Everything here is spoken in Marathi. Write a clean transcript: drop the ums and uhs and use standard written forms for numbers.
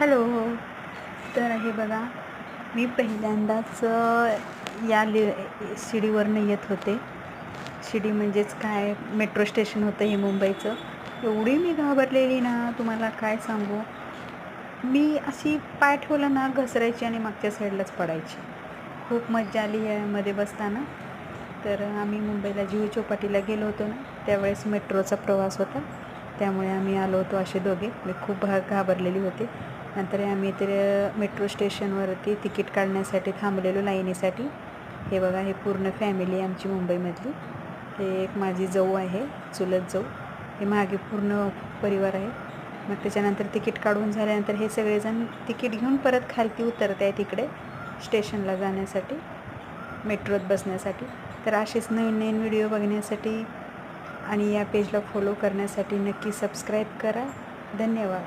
हॅलो. तर हे बघा, मी पहिल्यांदाच या शिडीवरनं येत होते. शिडी म्हणजेच काय, मेट्रो स्टेशन होतं हे मुंबईचं. एवढी मी घाबरलेली ना, तुम्हाला काय सांगू. मी अशी पाय ठेवला ना, घसरायची आणि मागच्या साईडलाच पडायची. खूप मज्जा आली यामध्ये बसताना. तर आम्ही मुंबईला जुहू चौपाटीला गेलो होतो ना, त्यावेळेस मेट्रोचा प्रवास होता. त्यामुळे आम्ही आलो होतो असे दोघे. मी खूप घाबरलेली होते. नंतर आम्ही ते मेट्रो स्टेशनवरती तिकीट काढण्यासाठी थांबलेलो लाईनीसाठी. हे बघा, हे पूर्ण फॅमिली आमची मुंबईमधली. हे एक माझी जाऊ आहे, चुलत जाऊ. हे मागे पूर्ण परिवार आहे. मग त्याच्यानंतर तिकीट काढून झाल्यानंतर हे सगळेजण तिकीट घेऊन परत खालती उतरत आहे तिकडे स्टेशनला जाण्यासाठी, मेट्रोत बसण्यासाठी. तर असेच नवीन नवीन व्हिडिओ बघण्यासाठी आणि या पेजला फॉलो करण्यासाठी नक्की सबस्क्राईब करा. धन्यवाद.